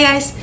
Hi guys!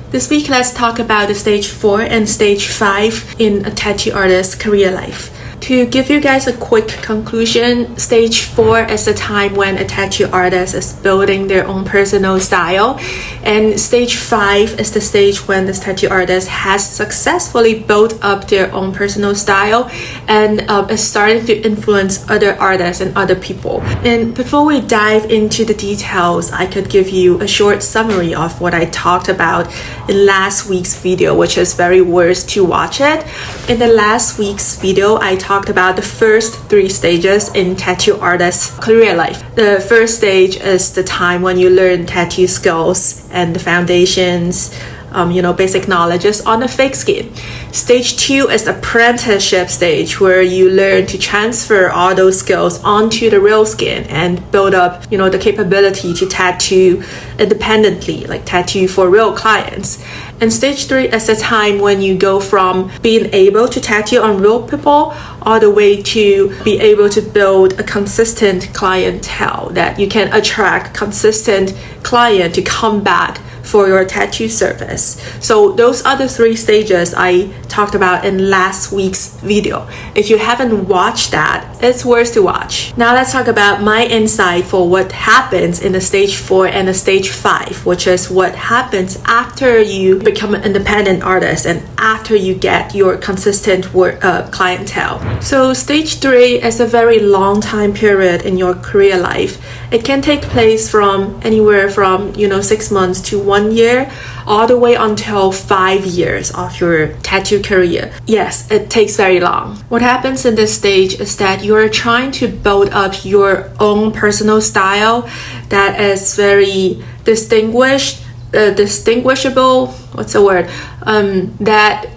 This week let's talk about the stage 4 and stage 5 in a tattoo artist's career life. To give you guys a quick conclusion, stage 4 is the time when a tattoo artist is building their own personal style, and stage 5 is the stage when this tattoo artist has successfully built up their own personal style and is starting to influence other artists and other people. And before we dive into the details, I could give you a short summary of what I talked about in last week's video, which is very worth to watch it. In the last week's video, I talked about the first 3 stages in tattoo artist's career life. The first stage is the time when you learn tattoo skills and the foundations, basic knowledges on the fake skin. Stage 2 is the apprenticeship stage where you learn to transfer all those skills onto the real skin and build up, the capability to tattoo independently, like tattoo for real clients. And stage 3 is the time when you go from being able to tattoo on real people all the way to be able to build a consistent clientele, that you can attract consistent client to come back for your tattoo service. So those are the 3 stages I talked about in last week's video. If you haven't watched that, it's worth to watch. Now let's talk about my insight for what happens in the stage 4 and the stage 5, which is what happens after you become an independent artist and after you get your consistent clientele. So stage 3 is a very long time period in your career life. It can take place from anywhere from 6 months to 1 year, all the way until 5 years of your tattoo career. Yes, it takes very long. What happens in this stage is that you're trying to build up your own personal style that is very distinguishable, that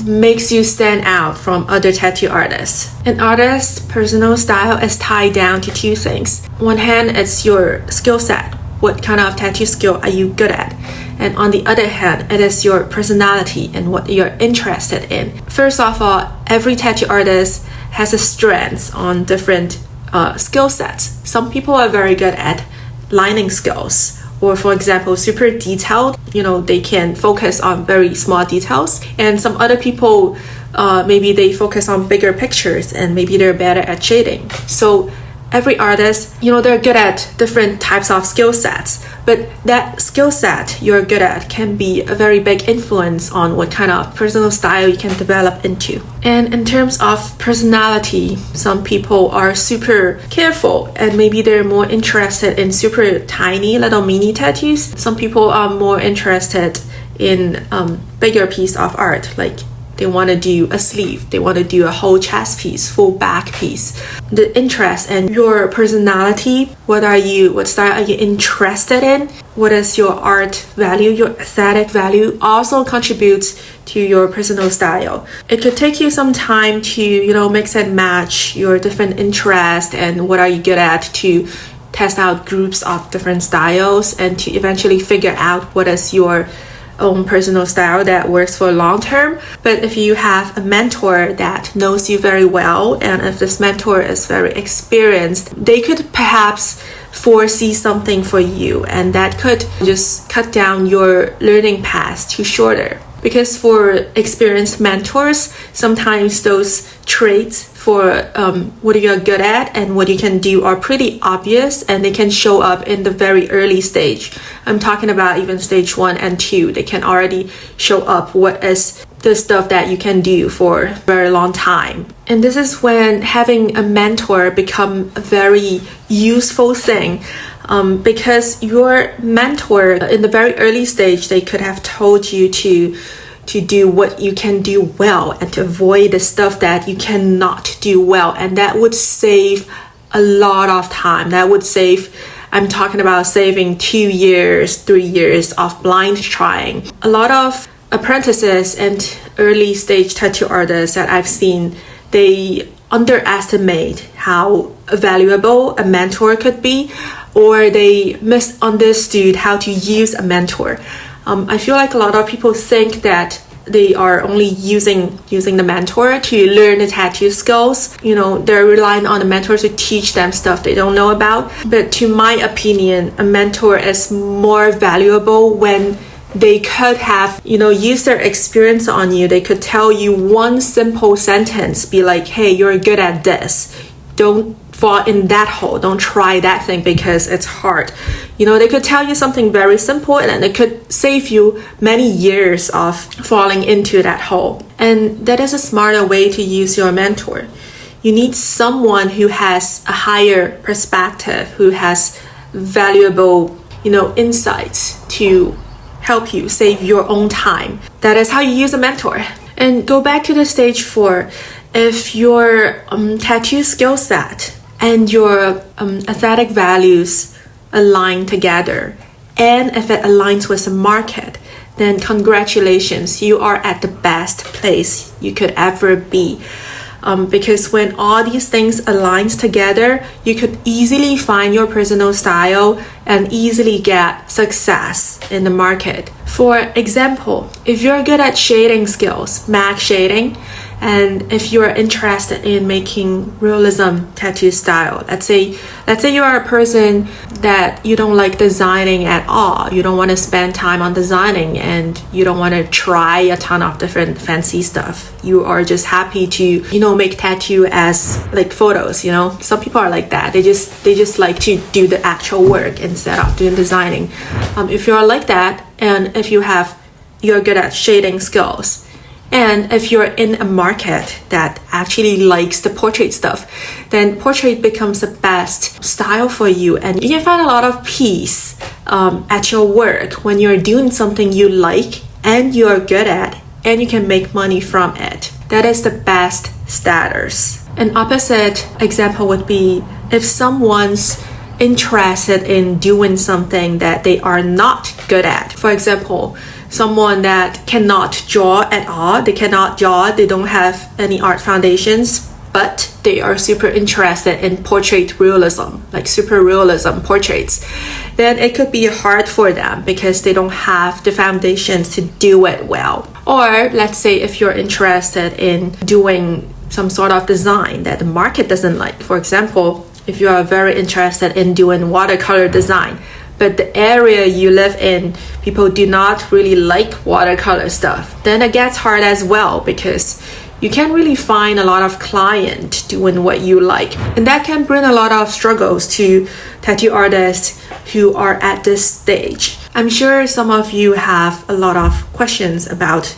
makes you stand out from other tattoo artists. An artist's personal style is tied down to 2 things. One hand, it's your skill set. What kind of tattoo skill are you good at? And on the other hand, it is your personality and what you're interested in. First of all, every tattoo artist has a strength on different skill sets. Some people are very good at lining skills, or for example, super detailed. They can focus on very small details. And some other people, maybe they focus on bigger pictures and maybe they're better at shading. So every artist, they're good at different types of skill sets, but that skill set you're good at can be a very big influence on what kind of personal style you can develop into. And in terms of personality, some people are super careful and maybe they're more interested in super tiny little mini tattoos. Some people are more interested in bigger piece of art, like they want to do a sleeve, they want to do a whole chest piece, full back piece. The interest and your personality, what style are you interested in? What is your art value, your aesthetic value, also contributes to your personal style. It could take you some time to, mix and match your different interests and what are you good at to test out groups of different styles and to eventually figure out what is your own personal style that works for long term. But if you have a mentor that knows you very well, and if this mentor is very experienced, they could perhaps foresee something for you, and that could just cut down your learning path to shorter. Because for experienced mentors, sometimes those traits for what you're good at and what you can do are pretty obvious, and they can show up in the very early stage. I'm talking about even stage 1 and 2. They can already show up what is the stuff that you can do for a very long time. And this is when having a mentor become a very useful thing. Because your mentor in the very early stage, they could have told you to do what you can do well and to avoid the stuff that you cannot do well. And that would save a lot of time. I'm talking about saving 2 years, 3 years of blind trying. A lot of apprentices and early stage tattoo artists that I've seen, they underestimate how valuable a mentor could be, or they misunderstood how to use a mentor. I feel like a lot of people think that they are only using the mentor to learn the tattoo skills. They're relying on the mentor to teach them stuff they don't know about. But to my opinion, a mentor is more valuable when they could have, used their experience on you. They could tell you one simple sentence, be like, hey, you're good at this. Don't fall in that hole. Don't try that thing because it's hard. They could tell you something very simple and it could save you many years of falling into that hole. And that is a smarter way to use your mentor. You need someone who has a higher perspective, who has valuable, insights to help you save your own time. That is how you use a mentor. And go back to the stage 4. If your tattoo skill set and your aesthetic values align together, and if it aligns with the market, then congratulations, you are at the best place you could ever be. Because when all these things aligns together, you could easily find your personal style and easily get success in the market. For example, if you're good at shading skills, MAC shading, and if you're interested in making realism tattoo style, let's say you are a person that you don't like designing at all, you don't want to spend time on designing, and you don't want to try a ton of different fancy stuff. You are just happy to, make tattoo as like photos, Some people are like that. They just like to do the actual work instead of doing designing. If you're like that, and if you're good at shading skills, and if you're in a market that actually likes the portrait stuff, then portrait becomes the best style for you. And you can find a lot of peace at your work when you're doing something you like and you're good at, and you can make money from it. That is the best status. An opposite example would be if someone's interested in doing something that they are not good at. For example, someone that cannot draw at all, they don't have any art foundations, but they are super interested in portrait realism, like super realism portraits, then it could be hard for them because they don't have the foundations to do it well. Or let's say if you're interested in doing some sort of design that the market doesn't like. For example, if you are very interested in doing watercolor design, but the area you live in, people do not really like watercolor stuff, then it gets hard as well because you can't really find a lot of clients doing what you like. And that can bring a lot of struggles to tattoo artists who are at this stage. I'm sure some of you have a lot of questions about,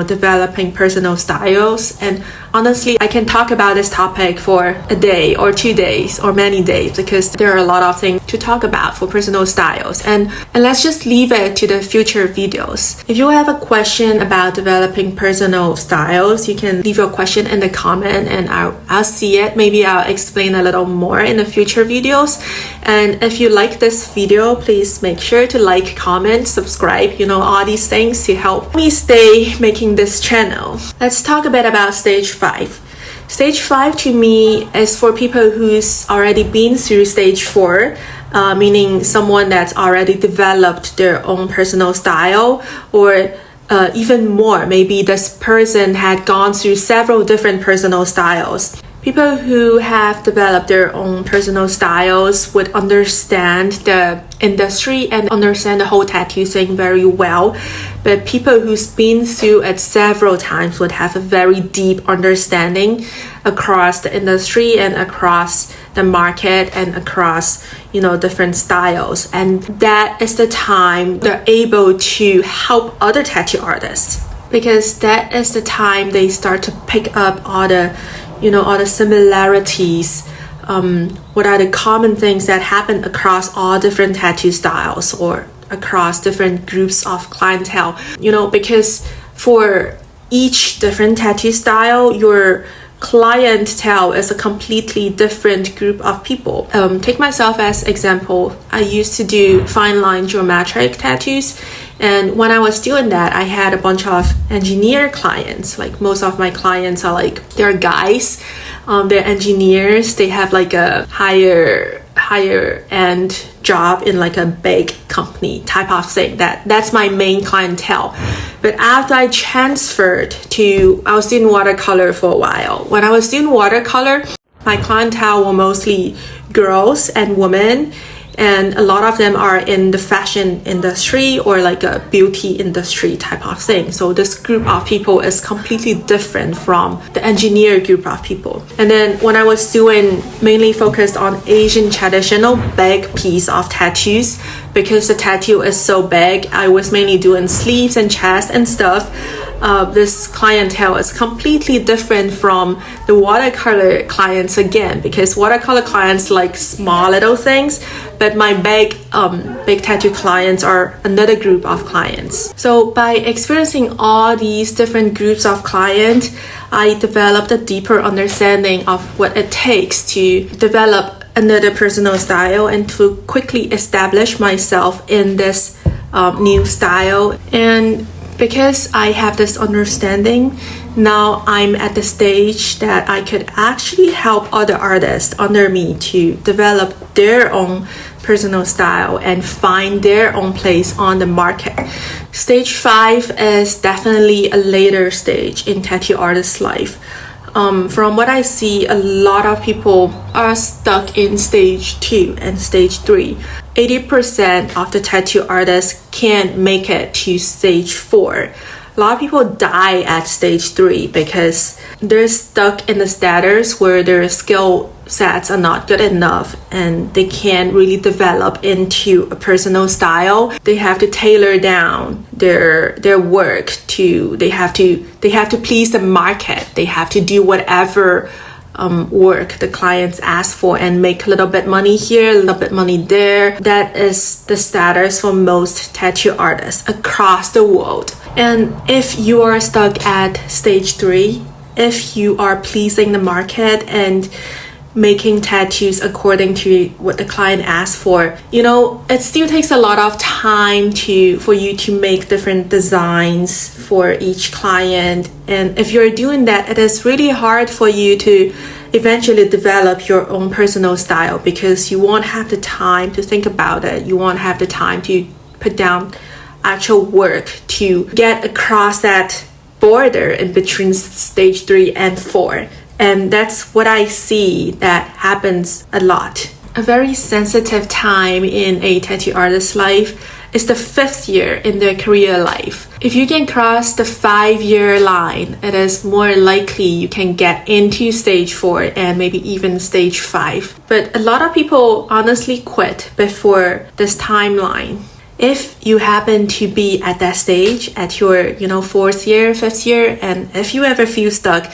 developing personal styles. And honestly, I can talk about this topic for a day or 2 days or many days because there are a lot of things to talk about for personal styles. And let's just leave it to the future videos. If you have a question about developing personal styles, you can leave your question in the comment and I'll see it. Maybe I'll explain a little more in the future videos. And if you like this video, please make sure to like, comment, subscribe, all these things to help me stay making this channel. Let's talk a bit about stage 5. Stage 5 to me is for people who's already been through stage 4, meaning someone that's already developed their own personal style, or even more, maybe this person had gone through several different personal styles. People who have developed their own personal styles would understand the industry and understand the whole tattoo thing very well. But people who's been through it several times would have a very deep understanding across the industry and across the market and across, different styles. And that is the time they're able to help other tattoo artists, because that is the time they start to pick up all the similarities, what are the common things that happen across all different tattoo styles or across different groups of clientele, because for each different tattoo style, your clientele is a completely different group of people. Take myself as example. I used to do fine line geometric tattoos, and when I was doing that, I had a bunch of engineer clients. Like most of my clients are they're guys, they're engineers, they have a higher end job in a big company type of thing. That's my main clientele. But after I transferred I was doing watercolor for a while. When I was doing watercolor, my clientele were mostly girls and women, and a lot of them are in the fashion industry or like a beauty industry type of thing. So this group of people is completely different from the engineer group of people. And then when I was doing mainly focused on Asian traditional big piece of tattoos, because the tattoo is so big, I was mainly doing sleeves and chest and stuff. This clientele is completely different from the watercolor clients again, because watercolor clients like small little things, but my big tattoo clients are another group of clients. So by experiencing all these different groups of clients, I developed a deeper understanding of what it takes to develop another personal style and to quickly establish myself in this new style. And because I have this understanding, now I'm at the stage that I could actually help other artists under me to develop their own personal style and find their own place on the market. Stage 5 is definitely a later stage in tattoo artist's life. From what I see, a lot of people are stuck in stage 2 and stage 3. 80% of the tattoo artists can't make it to stage 4. A lot of people die at stage 3 because they're stuck in the status where their skill sets are not good enough and they can't really develop into a personal style. They have to tailor down their work to they have to please the market. They have to do whatever work the clients ask for and make a little bit money here, a little bit money there. That is the status for most tattoo artists across the world. And if you are stuck at stage 3, if you are pleasing the market and making tattoos according to what the client asks for, it still takes a lot of time for you to make different designs for each client. And if you're doing that, it is really hard for you to eventually develop your own personal style because you won't have the time to think about it. You won't have the time to put down actual work to get across that border in between stage 3 and 4. And that's what I see that happens a lot. A very sensitive time in a tattoo artist's life is the 5th year in their career life. If you can cross the 5-year line, it is more likely you can get into stage 4 and maybe even stage 5. But a lot of people honestly quit before this timeline. If you happen to be at that stage at your 4th year, 5th year, and if you ever feel stuck,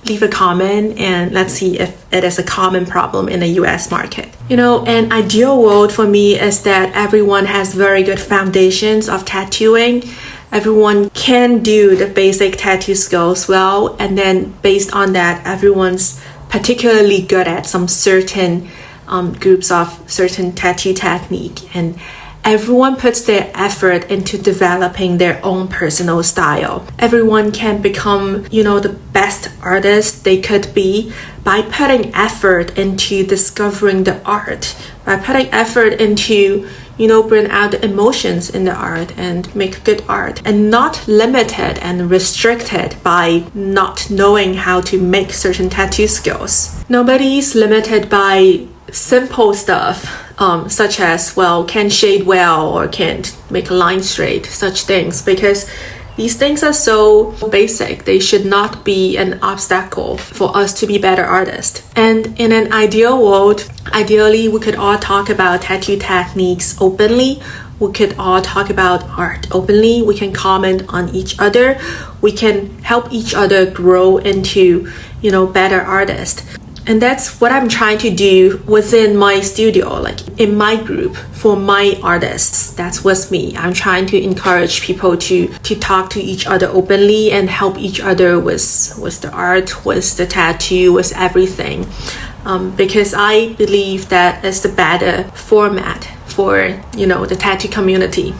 leave a comment and let's see if it is a common problem in the US market. An ideal world for me is that everyone has very good foundations of tattooing. Everyone can do the basic tattoo skills well, and then based on that, everyone's particularly good at some certain groups of certain tattoo technique, and everyone puts their effort into developing their own personal style. Everyone can become, the best artist they could be by putting effort into discovering the art, by putting effort into, bring out the emotions in the art and make good art, and not limited and restricted by not knowing how to make certain tattoo skills. Nobody's limited by simple stuff, such as, can shade well or can't make a line straight, such things, because these things are so basic. They should not be an obstacle for us to be better artists. And in an ideal world, ideally, we could all talk about tattoo techniques openly. We could all talk about art openly. We can comment on each other. We can help each other grow into, better artists. And that's what I'm trying to do within my studio, like in my group for my artists. That's what's me. I'm trying to encourage people to talk to each other openly and help each other with the art, with the tattoo, with everything. Because I believe that is the better format for, the tattoo community.